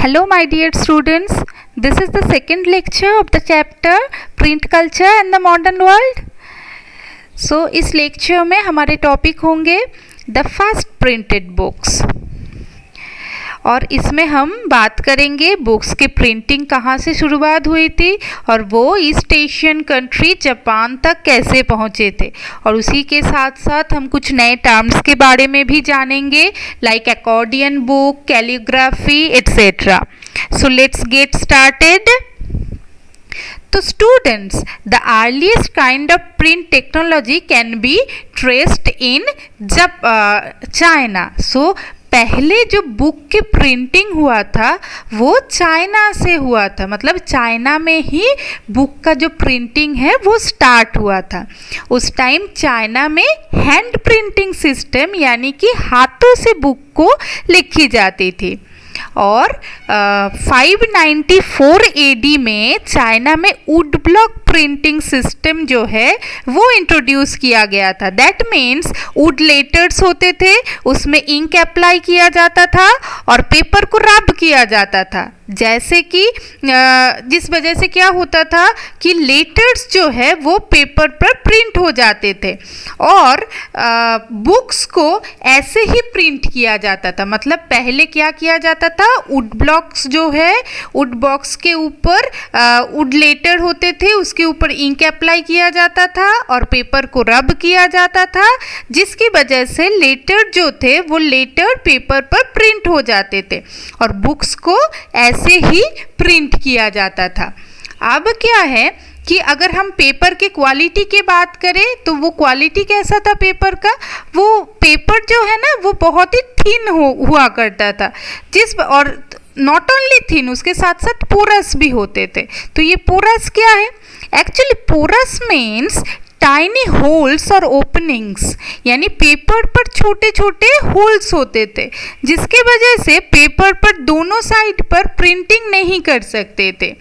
Hello, my dear students. This is the second lecture of the chapter Print Culture and the Modern World. So, इस lecture में हमारे topic होंगे the first printed books और इसमें हम बात करेंगे बुक्स की प्रिंटिंग कहाँ से शुरुआत हुई थी और वो ईस्ट एशियन कंट्री जापान तक कैसे पहुँचे थे। और उसी के साथ साथ हम कुछ नए टर्म्स के बारे में भी जानेंगे like accordion book, calligraphy etcetera. So let's get started. तो students, the earliest kind of print technology can be traced in China. So पहले जो बुक की प्रिंटिंग हुआ था वो चाइना से हुआ था, मतलब चाइना में ही बुक का जो प्रिंटिंग है वो स्टार्ट हुआ था। उस टाइम चाइना में हैंड प्रिंटिंग सिस्टम यानी कि हाथों से बुक को लिखी जाती थी। और 594 एडी में चाइना में वुड ब्लॉक प्रिंटिंग सिस्टम जो है वो इंट्रोड्यूस किया गया था। दैट मीन्स वुड लेटर्स होते थे, उसमें इंक अप्लाई किया जाता था और पेपर को रब किया जाता था। जैसे कि जिस वजह से क्या होता था कि लेटर्स जो है वो पेपर पर प्रिंट हो जाते थे और बुक्स को ऐसे ही प्रिंट किया जाता था। मतलब पहले क्या किया जाता था, वुड ब्लॉक्स जो है वुड बॉक्स के ऊपर वुड लेटर होते थे, उसके ऊपर इंक अप्लाई किया जाता था और पेपर को रब किया जाता था, जिसकी वजह से लेटर जो थे वो लेटर पेपर पर प्रिंट हो जाते थे और बुक्स को ऐसे ही प्रिंट किया जाता था। अब क्या है कि अगर हम पेपर के क्वालिटी की बात करें तो वो क्वालिटी कैसा था पेपर का, वो पेपर जो है ना वो बहुत ही थिन हुआ करता था, और नॉट ओनली थिन, उसके साथ साथ पोरस भी होते थे। तो ये पोरस क्या है? Actually porous means tiny holes और ओपनिंग्स, यानी पेपर पर छोटे छोटे होल्स होते थे जिसके वजह से पेपर पर दोनों साइड पर प्रिंटिंग नहीं कर सकते थे।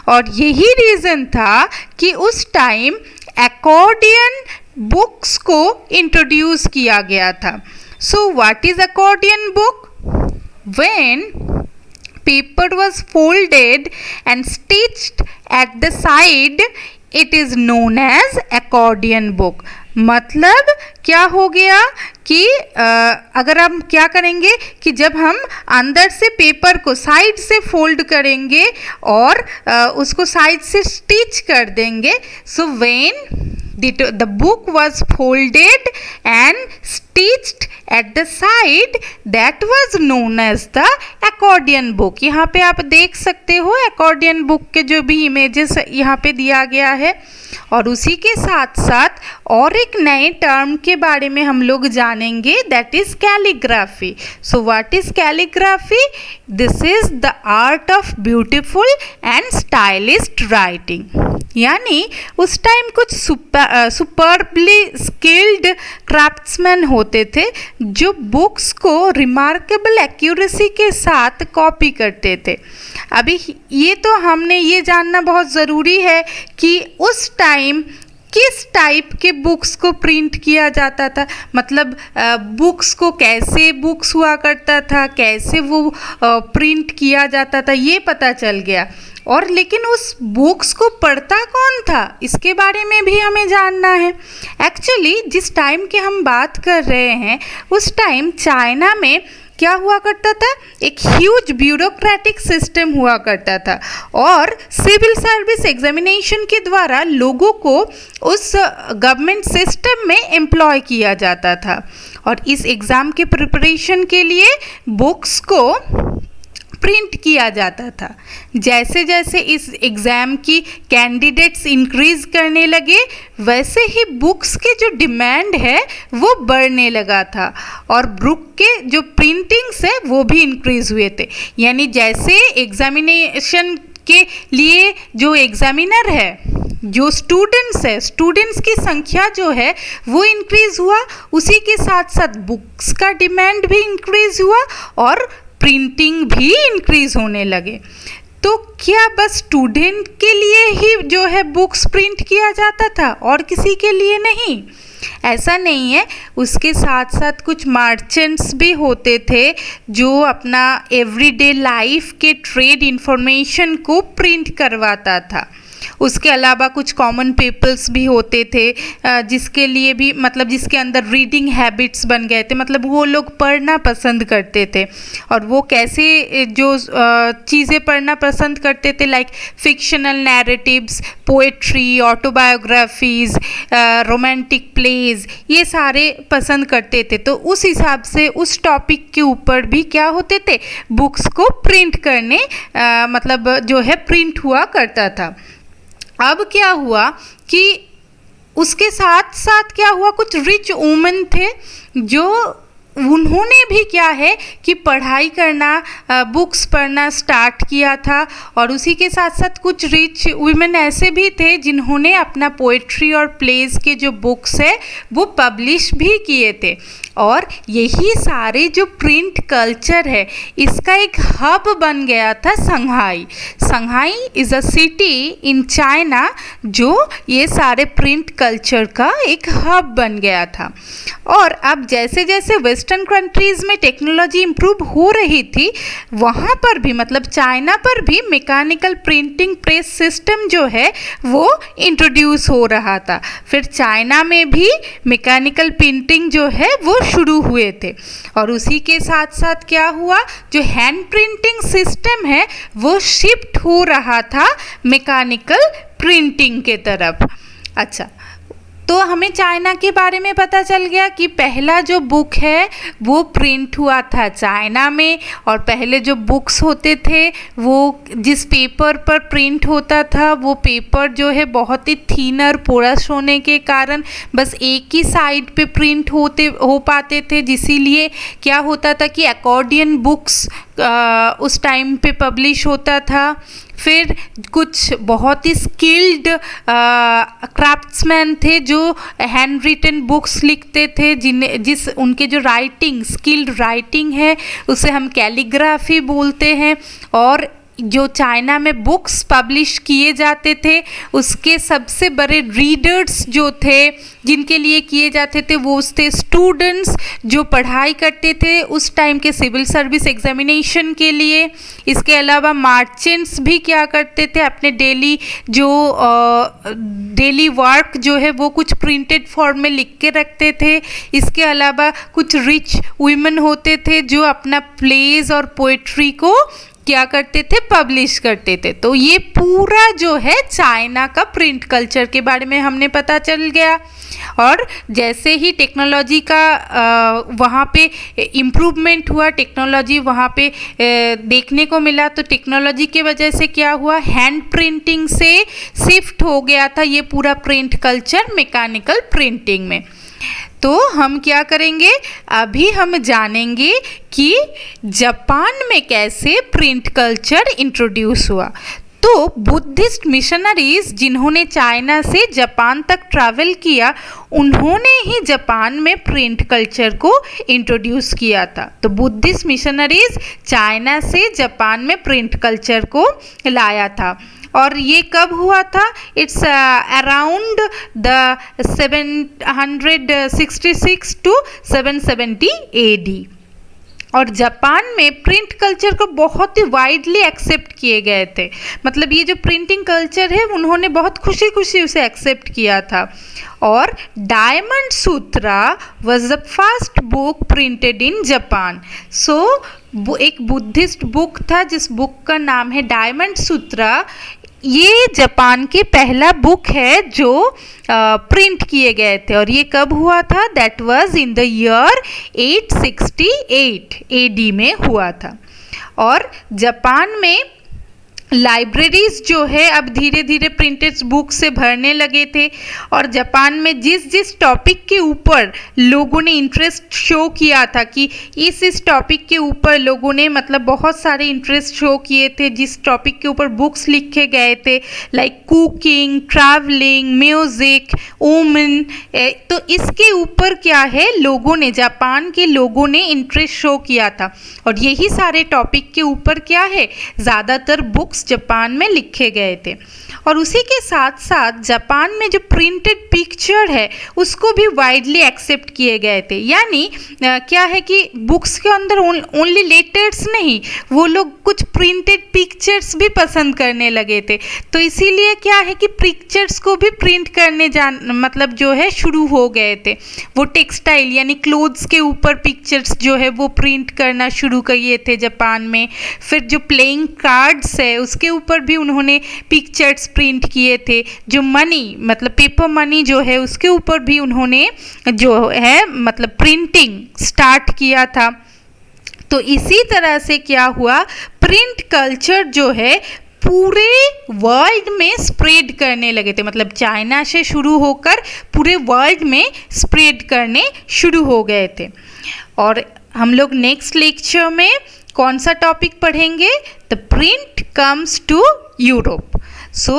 और यही रीज़न था कि उस टाइम अकॉर्डियन बुक्स को इंट्रोड्यूस किया गया था। So what is accordion book? When paper was folded and stitched at the side, it is known as accordion book। मतलब क्या हो गया कि अगर हम क्या करेंगे कि जब हम अंदर से पेपर को साइड से फोल्ड करेंगे और उसको साइड से स्टिच कर देंगे, so when the book was folded and stitched at the side, that was known as the accordion book। यहाँ पे आप देख सकते हो accordion book के जो भी इमेजेस यहाँ पे दिया गया है। और उसी के साथ साथ और एक नए टर्म के बारे में हम लोग जानेंगे, that is calligraphy. So what is calligraphy? This is the art of beautiful and stylish writing. यानी उस टाइम कुछ सुपरबली स्किल्ड क्राफ्ट्समैन होते थे जो बुक्स को रिमार्केबल एक्यूरेसी के साथ कॉपी करते थे। अभी ये तो हमने ये जानना बहुत ज़रूरी है कि उस टाइम किस टाइप के बुक्स को प्रिंट किया जाता था, मतलब बुक्स को कैसे बुक्स हुआ करता था, कैसे वो प्रिंट किया जाता था, ये पता चल गया। और लेकिन उस बुक्स को पढ़ता कौन था, इसके बारे में भी हमें जानना है। एक्चुअली जिस टाइम की हम बात कर रहे हैं उस टाइम चाइना में क्या हुआ करता था, एक ह्यूज ब्यूरोक्रेटिक सिस्टम हुआ करता था और सिविल सर्विस एग्जामिनेशन के द्वारा लोगों को उस गवर्नमेंट सिस्टम में एम्प्लॉय किया जाता था। और इस एग्ज़ाम के प्रिपरेशन के लिए बुक्स को प्रिंट किया जाता था। जैसे जैसे इस एग्ज़ाम की कैंडिडेट्स इंक्रीज़ करने लगे वैसे ही बुक्स के जो डिमांड है वो बढ़ने लगा था और बुक के जो प्रिंटिंग्स है वो भी इंक्रीज़ हुए थे। यानी जैसे एग्ज़ामिनेशन के लिए जो एग्ज़ामिनर है, जो स्टूडेंट्स है, स्टूडेंट्स की संख्या जो है वो इंक्रीज़ हुआ, उसी के साथ साथ बुक्स का डिमांड भी इंक्रीज़ हुआ और प्रिंटिंग भी इंक्रीज़ होने लगे। तो क्या बस स्टूडेंट के लिए ही जो है बुक्स प्रिंट किया जाता था और किसी के लिए नहीं? ऐसा नहीं है, उसके साथ साथ कुछ मर्चेंट्स भी होते थे जो अपना एवरीडे लाइफ के ट्रेड इंफॉर्मेशन को प्रिंट करवाता था। उसके अलावा कुछ कॉमन पीपल्स भी होते थे जिसके लिए भी मतलब जिसके अंदर रीडिंग हैबिट्स बन गए थे, मतलब वो लोग पढ़ना पसंद करते थे। और वो कैसे जो चीज़ें पढ़ना पसंद करते थे, like fictional narratives, poetry, autobiographies, romantic plays, ये सारे पसंद करते थे। तो उस हिसाब से उस टॉपिक के ऊपर भी क्या होते थे, बुक्स को प्रिंट करने मतलब जो है प्रिंट हुआ करता था। अब क्या हुआ कि उसके साथ साथ क्या हुआ, कुछ रिच वुमेन थे जो उन्होंने भी क्या है कि पढ़ाई करना, बुक्स पढ़ना स्टार्ट किया था। और उसी के साथ साथ कुछ रिच वुमेन ऐसे भी थे जिन्होंने अपना पोएट्री और प्लेज के जो बुक्स है वो पब्लिश भी किए थे। और यही सारे जो प्रिंट कल्चर है इसका एक हब बन गया था Shanghai. Shanghai is a city in China जो ये सारे प्रिंट कल्चर का एक हब बन गया था। और अब जैसे जैसे वेस्टर्न कंट्रीज़ में टेक्नोलॉजी इम्प्रूव हो रही थी, वहाँ पर भी मतलब चाइना पर भी मैकेनिकल प्रिंटिंग प्रेस सिस्टम जो है वो इंट्रोड्यूस हो रहा था। फिर चाइना में भी मैकेनिकल प्रिंटिंग जो है वो शुरू हुए थे। और उसी के साथ साथ क्या हुआ, जो हैंड प्रिंटिंग सिस्टम है वो शिफ्ट हो रहा था मैकेनिकल प्रिंटिंग के तरफ। अच्छा, तो हमें चाइना के बारे में पता चल गया कि पहला जो बुक है वो प्रिंट हुआ था चाइना में। और पहले जो बुक्स होते थे वो जिस पेपर पर प्रिंट होता था वो पेपर जो है बहुत ही थिनर पोरस होने के कारण बस एक ही साइड पे प्रिंट हो पाते थे, जिसीलिए क्या होता था कि अकॉर्डियन बुक्स उस टाइम पे पब्लिश होता था। फिर कुछ बहुत ही स्किल्ड क्राफ्ट्समैन थे जो हैंड रिटन बुक्स लिखते थे, जिस उनके जो राइटिंग स्किल्ड राइटिंग है उसे हम कैलीग्राफी बोलते हैं। और जो चाइना में बुक्स पब्लिश किए जाते थे उसके सबसे बड़े रीडर्स जो थे जिनके लिए किए जाते थे वो थे स्टूडेंट्स जो पढ़ाई करते थे उस टाइम के सिविल सर्विस एग्जामिनेशन के लिए। इसके अलावा मर्चेंट्स भी क्या करते थे, अपने डेली वर्क जो है वो कुछ प्रिंटेड फॉर्म में लिख के रखते थे। इसके अलावा कुछ रिच वुमेन होते थे जो अपना प्लेज और पोएट्री को क्या करते थे, पब्लिश करते थे। तो ये पूरा जो है चाइना का प्रिंट कल्चर के बारे में हमने पता चल गया। और जैसे ही टेक्नोलॉजी का वहाँ पे इम्प्रूवमेंट हुआ, टेक्नोलॉजी वहाँ पे देखने को मिला, तो टेक्नोलॉजी के वजह से क्या हुआ, हैंड प्रिंटिंग से शिफ्ट हो गया था ये पूरा प्रिंट कल्चर मैकेनिकल प्रिंटिंग में। तो हम क्या करेंगे, अभी हम जानेंगे कि जापान में कैसे प्रिंट कल्चर इंट्रोड्यूस हुआ। तो बुद्धिस्ट मिशनरीज जिन्होंने चाइना से जापान तक ट्रैवल किया उन्होंने ही जापान में प्रिंट कल्चर को इंट्रोड्यूस किया था। तो बुद्धिस्ट मिशनरीज चाइना से जापान में प्रिंट कल्चर को लाया था। और ये कब हुआ था, it's around the 766 to 770 AD। और जापान में प्रिंट कल्चर को बहुत ही वाइडली एक्सेप्ट किए गए थे, मतलब ये जो प्रिंटिंग कल्चर है उन्होंने बहुत खुशी खुशी उसे एक्सेप्ट किया था। और diamond sutra was the first book printed in Japan. So एक बुद्धिस्ट बुक था जिस बुक का नाम है डायमंड सूत्रा। ये जापान के पहला बुक है जो प्रिंट किए गए थे। और ये कब हुआ था, that was in the year 868 AD में हुआ था। और जापान में लाइब्रेरीज जो है अब धीरे धीरे प्रिंटेड बुक से भरने लगे थे। और जापान में जिस जिस टॉपिक के ऊपर लोगों ने इंटरेस्ट शो किया था कि इस टॉपिक के ऊपर लोगों ने मतलब बहुत सारे इंटरेस्ट शो किए थे, जिस टॉपिक के ऊपर बुक्स लिखे गए थे like cooking, travelling, music, women, तो इसके ऊपर क्या है लोगों ने, जापान के लोगों ने इंटरेस्ट शो किया था। और यही सारे टॉपिक के ऊपर क्या है ज़्यादातर बुक्स वर्ड्स जापान में लिखे गए थे। और उसी के साथ साथ जापान में जो प्रिंटेड पिक्चर है उसको भी वाइडली एक्सेप्ट किए गए थे। यानी क्या है कि बुक्स के अंदर ओनली लेटर्स नहीं, वो लोग कुछ प्रिंटेड पिक्चर्स भी पसंद करने लगे थे। तो इसीलिए क्या है कि पिक्चर्स को भी प्रिंट करने मतलब जो है शुरू हो गए थे। वो टेक्सटाइल यानी क्लोथ्स के ऊपर पिक्चर्स जो है वो प्रिंट करना शुरू किए थे जापान में। फिर जो प्लेइंग कार्ड्स है उसके ऊपर भी उन्होंने पिक्चर्स प्रिंट किए थे। जो मनी मतलब पेपर मनी जो है उसके ऊपर भी उन्होंने जो है मतलब प्रिंटिंग स्टार्ट किया था। तो इसी तरह से क्या हुआ, प्रिंट कल्चर जो है पूरे वर्ल्ड में स्प्रेड करने लगे थे। मतलब चाइना से शुरू होकर पूरे वर्ल्ड में स्प्रेड करने शुरू हो गए थे। और हम लोग नेक्स्ट लेक्चर में कौन सा टॉपिक पढ़ेंगे? The print comes to Europe. So,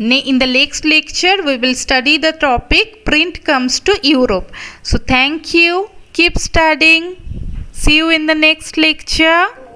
in the next lecture, we will study the topic print comes to Europe. So, thank you. Keep studying. See you in the next lecture.